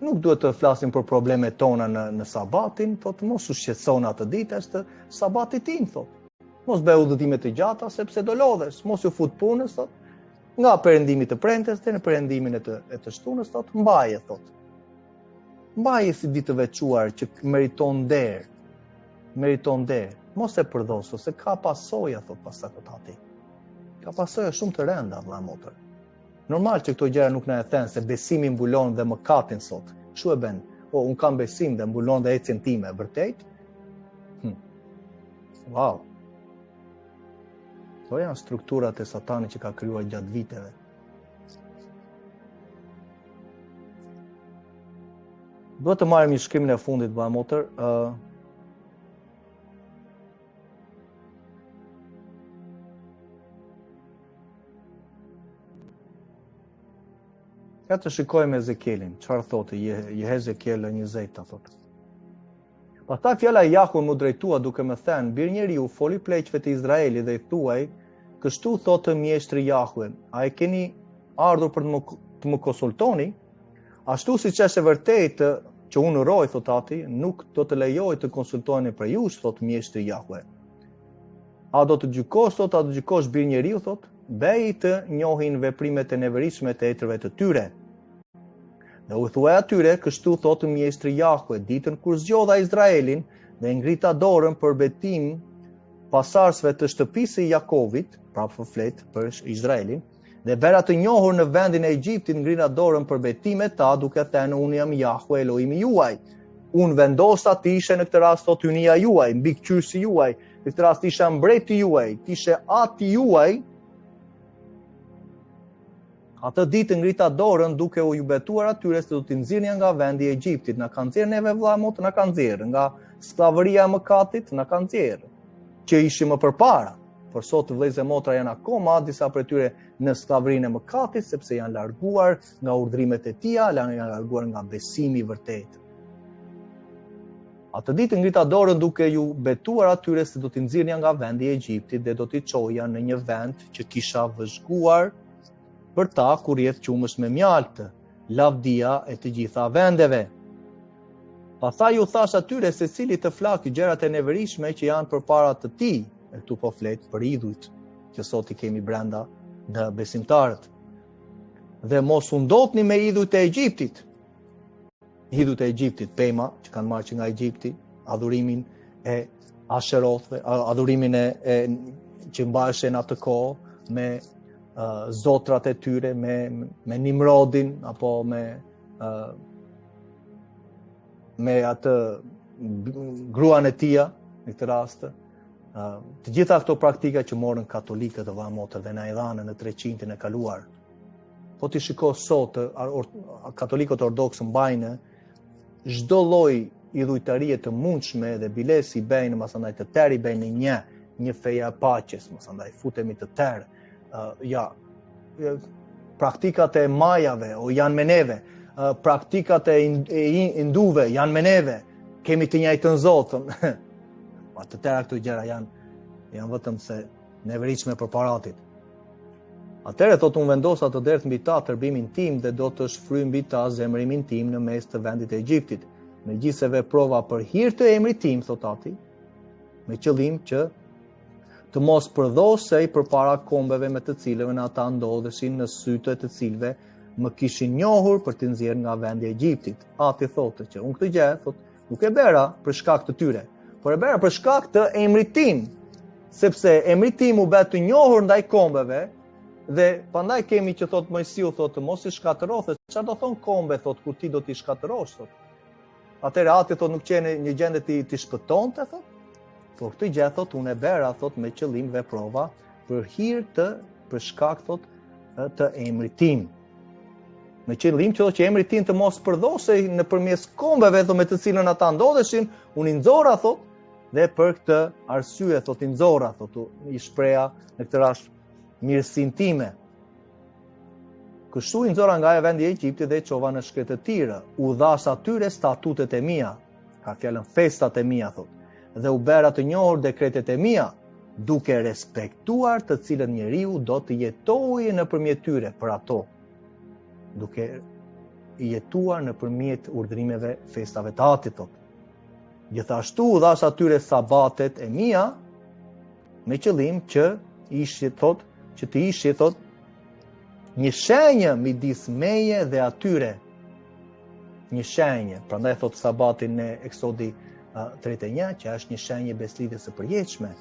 Nuk duhet të flasim për problemet tona në sabatin, thotë mos u shqetëson atë ditë, është sabati tim, thotë. Mos bëj udhëtime të gjata sepse do lodhesh, mos u fut punës, thotë. Nga perëndimi të premtes dhe në perëndimin e të shtunës, thotë, mbaje, thotë. Mbaje si ditë të veçuar që meriton nder. Meriton nder. Mos e përdoso, se ka pasoja, thotë pasakotati. Ka pasoja shumë të rënda, vëlla motër. Normal që këto gjëra nuk na e thënë se besimi mbulon dhe mëkatin sot. Kështu e bën. O, un kam besim dhe mbulon dhe ecjen time, vërtet? Wow. Këto janë strukturat e Satanit që ka krijuar gjatë viteve. Duhet të marrim një shkrimin e fundit, vëlla motër. Ja të shikojmë Ezekielin, çfarë thotë Ezekiel 20, thotë. Pastaj fjala e Jahut më drejtua duke më thënë, bir njeriu, foli pleqve të Izraelit dhe i thuaj, kështu thotë mjeshtri Jahue, a e keni ardhur për të më konsultoni? Ashtu siç është e vërtetë që unë uroj, thotë Ati, nuk do të lejoj të konsultoheni për jush, thotë mjeshtri Jahue. A do të gjykosh, thotë, a do të gjykosh bir njeriu, thotë, bëj të njohin veprimet e neverishme të etërve të tyre. Dhe u thuaj atyre, kështu thotë mjeshtri Jahue, ditën kur zgjodha Izraelin dhe ngrita dorën për betim pasarsve të shtëpisë i Jakovit, prapë flet për Izraelin, dhe bëra të njohur në vendin e Egjiptit ngrina dorën për betimet ta, duke thënë unë jam Jahue Elohimi juaj. Unë vendosa të ishe në këtë rast thotë hynia juaj, mbikëqyrësi juaj, në këtë rast ishe mbreti juaj, të ishe Ati juaj. Atë ditë ngrita dorën duke u betuar atyre se do t'i nxirrnin nga vendi i Egjiptit, na kanë nxjerrë neve vëlla mot, na kanë nxjerrë nga skllavëria e mëkatit, na kanë nxjerrë që ishim më përpara. por sot vëllezër e motra janë akoma disa prej tyre në skllavërinë e mëkatit, sepse janë larguar nga urdhrimet e tij, janë larguar nga besimi i vërtetë. Atë ditë ngrita dorën duke ju betuar atyre se do t'i nxirrja nga vendi i Egjiptit dhe do t'i çoja në një vend që kisha vëzhguar për ta kur jetë qumësh me mjaltë, lavdia e të gjitha vendeve. Pastaj ju thash atyre se cili të flakë gjërat e neverishme që janë përpara të tij, e këtu po flet për idhujt që sot i kemi brenda në besimtarët. Dhe mos u ndotni me idhujt e Egjiptit. Idhujt e Egjiptit, pema që kanë marrë që nga Egjipti, adhurimin e Asherothve, adhurimin që mbaheshin atë kohë me zotrat e tyre, me Nimrodin apo me atë gruan e tij në këtë rast. Të gjitha këto praktika që morën katolikët dhe vëllezër dhe na i dhanë në 300-in e kaluar. Po ti shiko sot, katolikët ortodoks mbajnë çdo lloj idhujtarie të mundshme dhe bilesi bëjnë, masandaj të tërë i bëjnë një feja e paqes, masandaj futemi të tërë. Praktikat e majave o janë me neve, praktikat e hinduve janë me neve, kemi të njëjtën Zot. Të tëra këto gjëra janë vetëm se neveritshme për paratit. Atëherë thotë unë vendosa të derdh mbi ta tërbimin tim dhe do të shfryj mbi ta zemërimin tim në mes të vendit e Egjiptit. Megjithse veprova për hir të emrit tim, thot Ati, me qëllim që të mos përdhosej përpara kombeve me të cilëve në ata ndodheshin në sytë të cilëve më kishin njohur për të nxjerrë nga vendi i Egjiptit. Ati thotë që unë këtë gjë nuk e bëra për shkak të tyre, por e bëra për shkak të emrit tim, sepse emri tim u bë të njohur ndaj kombeve. Dhe pandaj kemi që thot Mojsiu thotë mos i shkatërrosh, çfarë do thon kombe thot kur ti do t'i shkatërrosh thot. Atëherë Ati thot nuk qenë një gjendje ti shpëtonte thot. Por këtë gjë thot unë e bëra thot me qëllim veprova për hir për shkak thot të emrit tim. Me qëllim që emri tim të mos përdhosej nëpërmes kombeve thot me të cilën ata ndodheshin, unë i nxorra thot dhe për këtë arsye thot i nxorra thot i shpreha në këtë rast mirësinë time. Kështu i nxorra nga vendi i Egjiptit dhe çova në shkretë të tira, u dhash atyre statutet e mia, ka fjalën festat e mia thot, dhe u bëra të njohur dekretet e mia, duke respektuar të cilët njeriu do të jetojë nëpërmjet tyre për ato, duke jetuar nëpërmjet urdhrimeve festave të Atit thot. Gjithashtu u dhash atyre sabatet e mia me qëllim që të ishi thot një shenjë midis meje dhe atyre. Një shenjë, prandaj thot sabatin në Eksodi 31 që është një shenjë beslidhjes së përjetshme.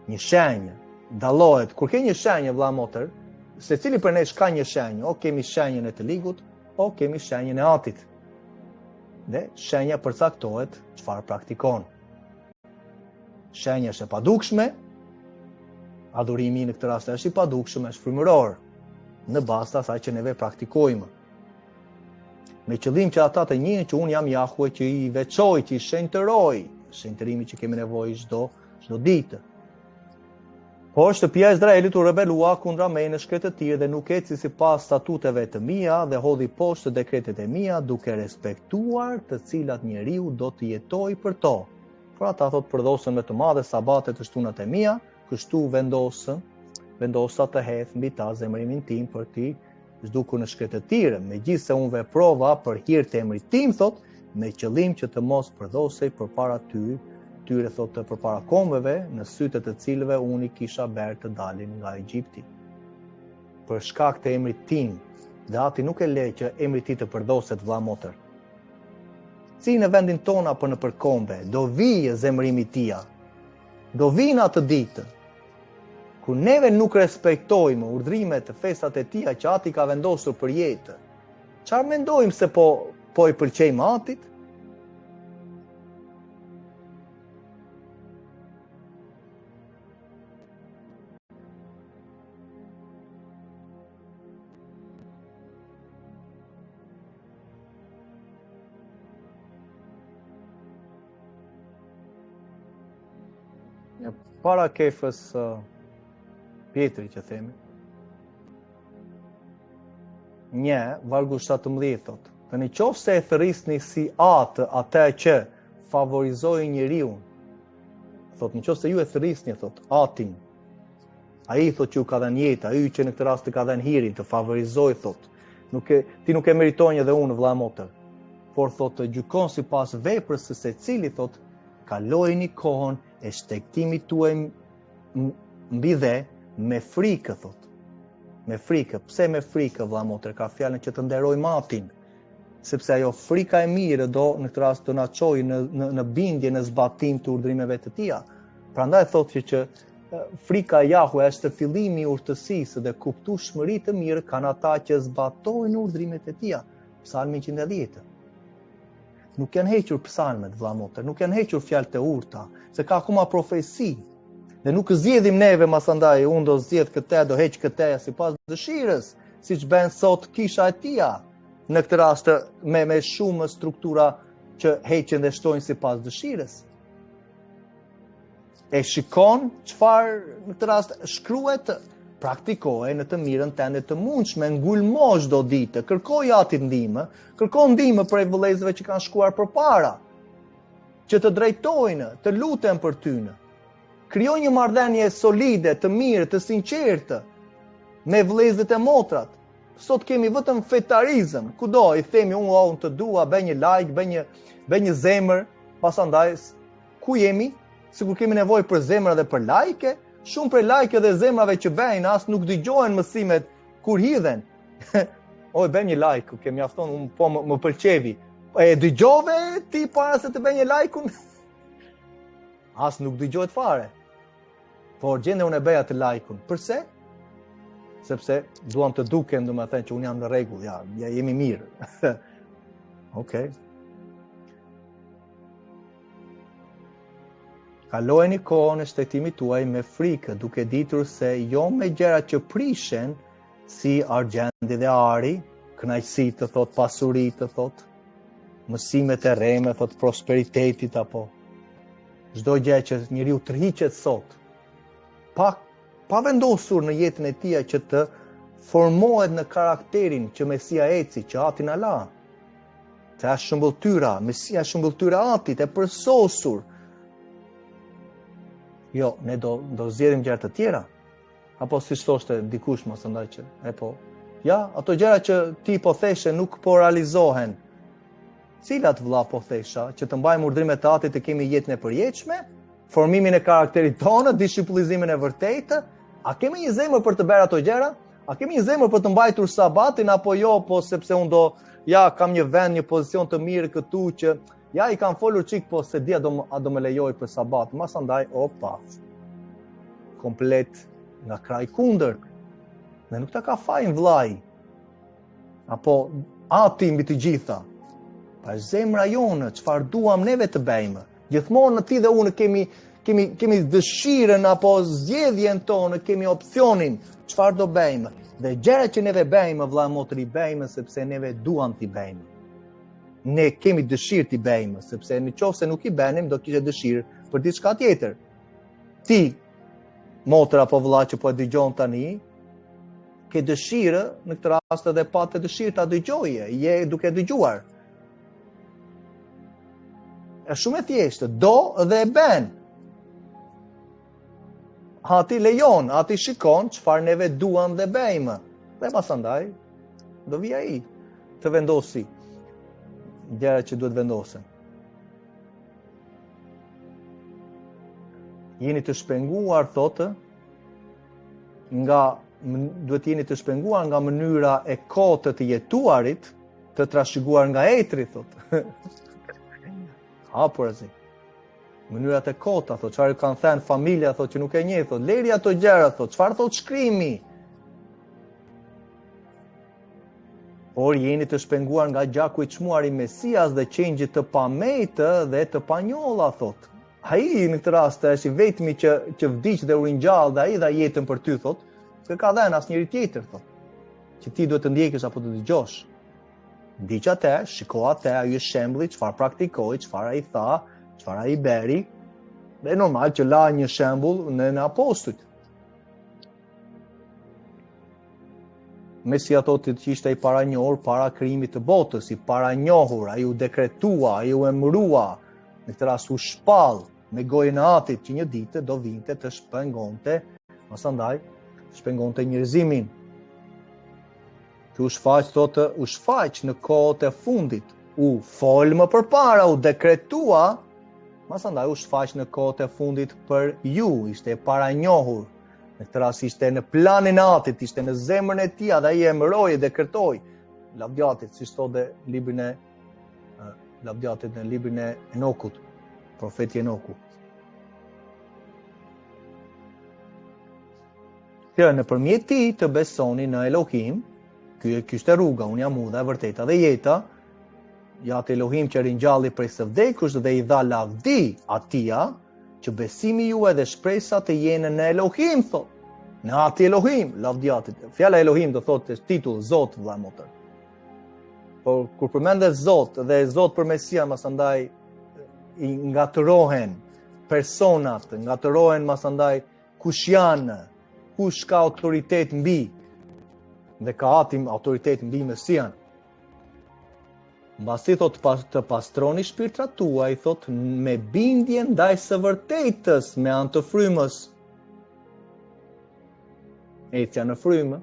Një shenjë dallohet, kur ke një shenjë vëlla motër, secili për nesh ka një shenjë, o kemi shenjën e të ligut, o kemi shenjën e Atit. Dhe shenja përcaktohet çfarë praktikon. Shenja është e padukshme, adhurimi në këtë rast është i padukshëm, është frymëror, në bazë të asaj që neve praktikojmë. Me qëllim që ata të njihen që unë jam Jahue që i veçoj, që i shenjtëroj, shenjtërimi që kemi nevojë çdo ditë. Por shtëpia e Izraelit u rebelua kundra meje në shkretë të tjerë dhe nuk eci sipas statuteve të mia dhe hodhi poshtë dekretet e mia, duke respektuar të cilat njeriu do të jetojë për to. Por ata thot përdosën me të madhe sabatet të shtunat e mia, kështu vendosa të hedh mbi ta zemërimin tim për ti zhdukur në shkretë të tjera, megjithse unë veprova për hir të emrit tim thot, me qëllim që të mos përdosej përpara tyre thot përpara kombeve, në sytë të cilëve unë i kisha bërë të dalin nga Egjipti. Për shkak të emrit tim, dhe Ati nuk e le që emri i tij të përdoset vëlla motër. Si në vendin tonë apo në përkombe, do vijë zemërimi i tij. Do vinë atë ditë, kur neve nuk respektojmë urdhrimet të festat e tija që Ati ka vendosur për jetë. Çfarë mendojmë se po i pëlqejmë Atit? Para kefës Pietri që themi. 1 vargu 17 thot. Të në qoftë se e thërrisni si atë që favorizoi njeriu. Thot në qoftë se ju e thërrisni thot atin. Ai thot që ju ka dhënë jetë, ai që në këtë rast të ka dhënë hirin, të favorizoi thot. Ti nuk e meriton edhe unë vëlla motër. Por thot të gjykon sipas veprës së secili thot, kalojini kohën e shtektimit tuaj mbi dhe me frikë thot. Me frikë. Pse me frikë vëlla motër? Ka fjalën që të nderojmë atin. Sepse ajo frika e mirë do në këtë rast të na çojë në bindje, në zbatim të urdhrimeve të tija. Prandaj thotë që frika e Jahue është fillimi i urtësisë dhe kuptueshmëritë të mirë kanë ata që zbatojnë urdhrimet e tija. Psalmi 110. Nuk janë hequr psalmet vëlla motër, nuk janë hequr fjalët e urta, se ka akoma profeci. Dhe nuk zgjedhim neve masandaj, unë do zgjedh këtë, do heq këtë sipas dëshirës, siç bën sot kisha e tija. Në këtë rast me shumë struktura që heqen dhe shtojnë sipas dëshirës. E shikon çfarë në këtë rast shkruhet, praktikoje në të mirën tënde të mundshme, ngulmo çdo ditë, kërkoj atit ndihmë, kërkon ndihmë prej vëllezërve që kanë shkuar përpara, që të drejtojnë, të luten për tyne. Krijoj një marrëdhënie solide, të mirë, të sinqertë me vëllezërit e motrat. Sot kemi vetëm fetarizëm, kudo i themi unë të dua, bëj një like, bëj një zemër, pasandaj ku jemi? Sikur kemi nevojë për zemra dhe për like, shumë për like dhe zemrave që bëjnë as nuk dëgjohen mësimet kur hidhen. Oj, bëj një like, ke mjafton, unë po më pëlqevi. E dëgjove ti para se të bëj një like-un? As nuk dëgjohet fare. Por gjende unë e bëja të like-un. Përse? Sepse duam të dukem, do më thënë që unë jam në rregull, ja jemi mirë. Okej. Kalojeni kohën e shtektimit tuaj me frikë, duke ditur se jo me gjëra që prishen, si argjendi dhe ari, kënaqësi të thot, pasuri të thot, mësimet e rreme, thot prosperitetit apo çdo gjë që njeriu tërhiqet sot. Pa vendosur në jetën e tij që të formohet në karakterin që Mesia eci, që Ati na la. Të është shëmbulltyra, Mesia shëmbulltyra Atit e përsosur. Jo, ne do zgjedhim gjëra të tjera. Apo siç thoshte dikush mos ndaj që ja, ato gjëra që ti po theshe nuk po realizohen. Cilat vëlla po thesha, që të mbajmë urdhrimet e Atit të kemi jetën e përjetshme, formimin e karakterit tonë, disipullizimin e vërtetë, a kemi një zemër për të bërë ato gjëra? A kemi një zemër për të mbajtur sabatin apo jo, po sepse unë kam një vend, një pozicion të mirë këtu që i kam folur çik, po se dia do më lejoj për sabat. Masandaj, komplet nga kraj kundër. Dhe nuk ta ka fajin vllai. Apo Ati mbi të gjitha. Pa zemra jonë, çfarë duam neve të bëjmë. Gjithmonë në ti dhe unë kemi dëshirën apo zgjedhjen tonë, kemi opsionin çfarë do bëjmë. Dhe gjërat që neve bëjmë, vëlla motër, i bëjmë sepse neve duam t'i bëjmë. Ne kemi dëshirë t'i bëjmë, sepse në qoftë se nuk i bënim, do kishe dëshirë për diçka tjetër. Ti, motër apo vëlla që po e dëgjon tani, ke dëshirë në këtë rast edhe pa të dëshirë ta dëgjoje, je duke dëgjuar. Është shumë e thjeshtë, do dhe e bën. Ati lejon, Ati shikon çfarë neve duam dhe bëjmë. Dhe pasandaj do vijë ai të vendosi gjërat që duhet vendosen. Jeni të shpenguar, thotë, duhet jeni të shpenguar nga mënyra e kotë të jetuarit, të trashëguar nga etri, thotë. Hapurazi. Mënyrat e kota, thotë, çfarë kanë thënë familja, thotë, që nuk e njeh, thotë, leri ato gjëra, thotë, çfarë thotë shkrimi. Por jeni të shpenguar nga gjaku i çmuar i Mesias dhe qengjit të pamejtë dhe të panjolla, thotë. Ai në këtë rast është i vetmi që vdiq dhe u ringjall dhe ai dha jetën për ty, thotë, s'ka ka dhënë asnjëri tjetër, thotë, që ti duhet të ndjekësh apo të dëgjosh. Ndiq atë, shiko atë, ai është shembulli çfarë praktikoi, çfarë ai tha, çfarë ai bëri. Dhe normal që la një shembull në apostujt. Mesia thotë që ishte i paranjohur para krijimit të botës, i paranjohur, ai u dekretua, ai u emërua, në këtë rast u shpall me gojën e Atit që një ditë do vinte të shpengonte, pasandaj shpengonte njerëzimin. Që u shfaq, thotë, u shfaq në kohët e fundit, u fol më përpara, u dekretua, pasandaj u shfaq në kohët e fundit për ju, ishte e paranjohur. Në këtë rast ishte në planin e Atit, ishte në zemrën e Tij, dhe ai e emëroi, dekretoi lavdjatit, siç thotë librin e lavdjatit në librin e Enokut, profeti Enoku. Që nëpërmjet tij të besoni në Elohim, ky është rruga, unë jam udha, e vërteta dhe jeta, Jati Elohim që ringjalli prej së vdekush dhe i dha lavdi Atia, që besimi juaj dhe shpresat të jenë në Elohim, thot. Në Ati Elohim, lavdjatit. Fjala Elohim do thotë titull Zot, vëlla motër. Por kur përmendet Zot dhe Zot për Mesia, masandaj i ngatërohen personat, ngatërohen masandaj kush janë, kush ka autoritet mbi, dhe ka Ati autoritet mbi Mesian. Mbasi thot të pastroni shpirtrat tuaj, thot me bindje ndaj së vërtetës me anë të frymës. Ecja në frymë,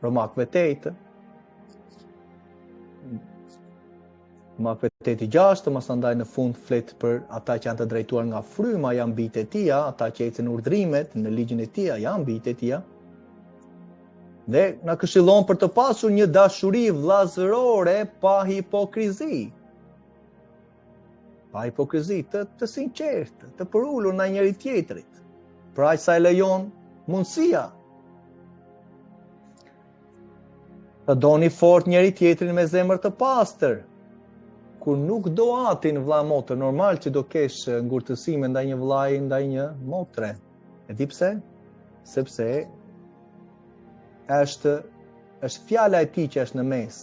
Romakëve 8. Romakëve 8:6, masandaj në fund flet për ata që janë të drejtuar nga fryma, janë bijtë e Tij, ata që ecën urdhrimet në ligjin e Tij, janë bijtë e Tij. Dhe na këshillon për të pasur një dashuri vllazërore pa hipokrizi. Pa hipokrizi, të sinqertë, të përulur ndaj njëri tjetrit, për aq sa e lejon mundësia. Të doni fort njëri tjetrin me zemër të pastër. Kur nuk do Atin vëlla motër, normal që do kesh ngurtësime ndaj një vllai, ndaj një motre. E di pse? Sepse është fjala e Tij që është në mes.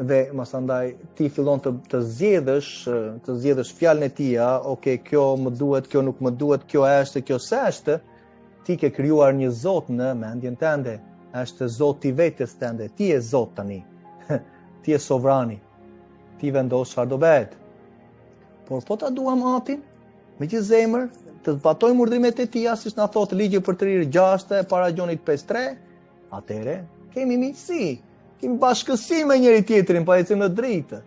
Dhe masandaj ti fillon të zgjedhësh fjalën e Tij, okay, kjo më duhet, kjo nuk më duhet, kjo është, kjo s'është. Ti ke krijuar një Zot në mendjen tënde. Është Zoti i vetes tënde. Ti je Zot tani. Ti je sovrani. Ti vendos çfarë do bëhet. Por po ta duam Atin me gjithë zemër, të zbatojmë urdhrimet e Tij, siç na thotë ligji për të rirë 6 para Gjonit 5:3, atëre kemi miqësi, kemi bashkësi me njëri tjetrin, pa ecim në dritë.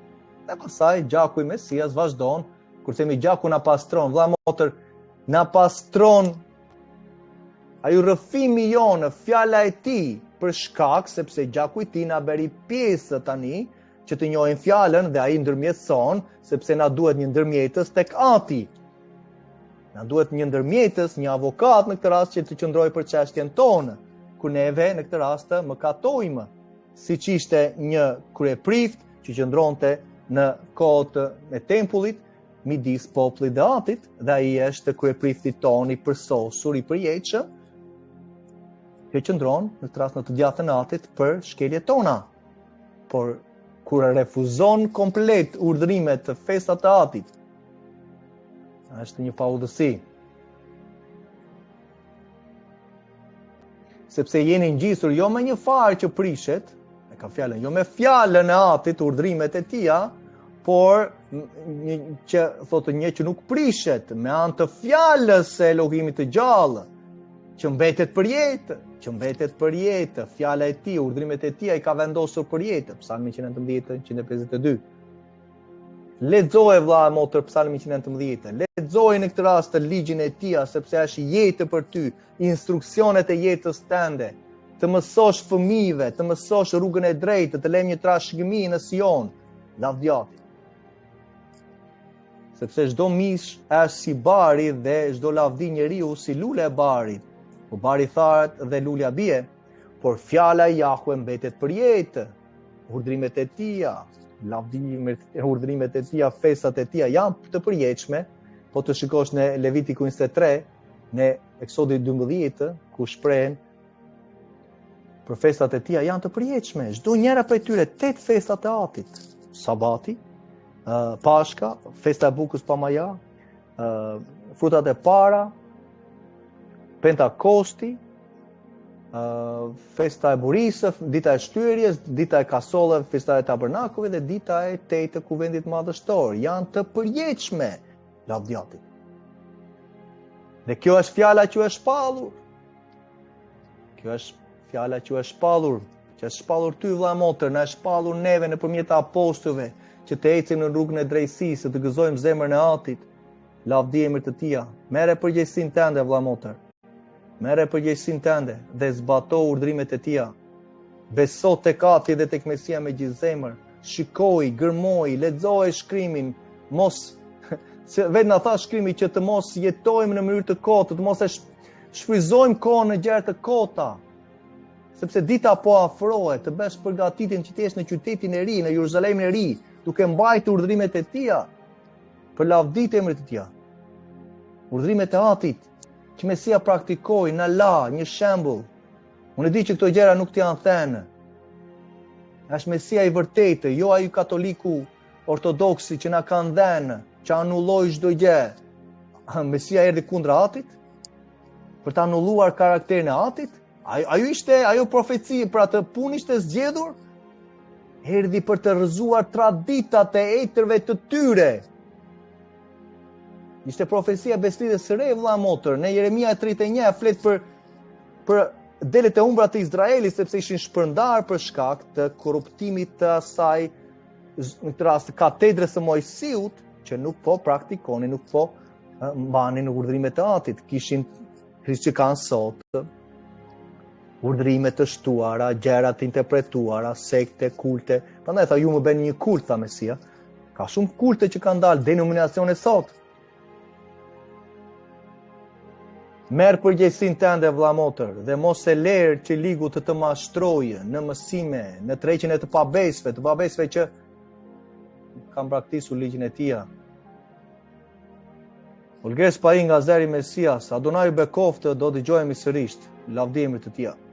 Dhe pastaj gjaku i Mesias vazhdon, kur themi gjaku na pastron, vëlla motër, na pastron ai rrëfimi jonë, fjala e Tij, për shkak sepse gjaku i Tij na bëri pjesë tani që të njohim fjalën dhe ai ndërmjetëson, sepse na duhet një ndërmjetës tek Ati. Na duhet një ndërmjetës, një avokat në këtë rast që të qëndrojë për çështjen tonë, ku neve në këtë rast mëkatojmë, siç ishte një kryeprift që qëndronte në kohët e tempullit midis popullit dhe Atit, dhe ai është kryeprifti tonë i përsosur, i përjetshëm, që qëndron në këtë rast në të djathtën e Atit për shkeljet tona. Por kur refuzon komplet urdhrimet të festat të Atit, është një paudhësi. Sepse jeni ngjisur jo me një farë që prishet, e ka fjalën, jo me fjalën e Atit, urdhrimet e Tij, por që thotë një që nuk prishet, me anë të fjalës së Elohimit të gjallë, që mbetet për jetë, fjala e Tij, urdhrimet e Tij ai ka vendosur për jetë, Psalmi 119:152. Lexoje vëlla motër Psalmi 119. Lexoje në këtë rast të ligjin e Tij, sepse është jetë për ty, instruksionet e jetës tënde, të mësosh fëmijëve, të mësosh rrugën e drejtë, të lëmë një trashëgimi në Sion, lavdjati. Sepse çdo mish është si bari dhe çdo lavdi njeriu si lule e barit. Po bari tharet dhe lulja bie, por fjala e Jahve mbetet për jetë. Urdhrimet e Tij, lavdimet, urdhrimet e Tij, festat e Tij janë të përjetshme. Po të shikosh në Levitiku 23, në Eksodi 12, ku shprehen për festat e Tij janë të përjetshme. Çdo njëra prej tyre 8 festat e Atit. Sabati, Pashka, festa e Bukës pa maja, frutat e para, Pentakosti, festa e burisë, dita e shtyerjes, dita e kasolleve, festa e tabernakujve dhe dita e 8 të kuvendit madhështor. Janë të përjetshme lavdjatit. Dhe kjo është fjala që është shpallur. Kjo është fjala që është shpallur, që është shpallur ty vëlla motër, na është shpallur neve nëpërmjet apostujve, që të ecim në rrugën e drejtësisë, të gëzojmë zemrën e Atit, lavdi emrit të Tij. Merre përgjegjësinë tënde vëlla motër. Merre përgjegjësinë tënde dhe zbato urdhrimet e Tij. Beso tek Ati dhe tek Mesia me gjithë zemër. Shikoj, gërmoj, lexoj shkrimin, mos se vetë na tha shkrimi që të mos jetojmë në mënyrë të kotë, të mos e shfryzojmë kohën në gjëra të kota. Sepse dita po afrohet, të bësh përgatitjen që të jesh në qytetin e ri, në Jeruzalemin e ri, duke mbajtur urdhrimet e Tij, për lavditë e emrit të Tij. Urdhrimet e Atit që Mesia praktikoi, na la një shembull. Unë e di që këto gjëra nuk t'i janë thënë. Është Mesia i vërtetë, jo ai katoliku ortodoksi që na kanë dhënë, që anulloi çdo gjë. Mesia erdhi kundra Atit për të anulluar karakterin e Atit. Ajo profeci për atë punë ishte zgjedhur. Erdhi për të rrëzuar traditat e etërve të tyre. Ishte profecia beslidhjes së re vëlla motër. Në Jeremia 31 flet për delet e umbra të Izraelit, sepse ishin shpërndar për shkak të korruptimit të asaj, në këtë rast katedrës së Mojsiut, që nuk po praktikonin, nuk po mbanin në urdhrimet e Atit. Kishin që kanë sot urdhrime të shtuara, gjëra të interpretuara, sekte, kulte. Prandaj tha ju më bëni një kult, tha Mesia. Ka shumë kulte që kanë dalë, denominacione sot. Merë përgjegjësinë tënde vëlla motër dhe mos e lerë që ligu të mashtrojë në mësime, në tërheqjen e të pabesëve që kanë praktisur ligjin e Tij. Ulges pa nga zeri Mesias, Adonai bekoftë, do dëgjohemi sërish. Lavdi emrit të Tij.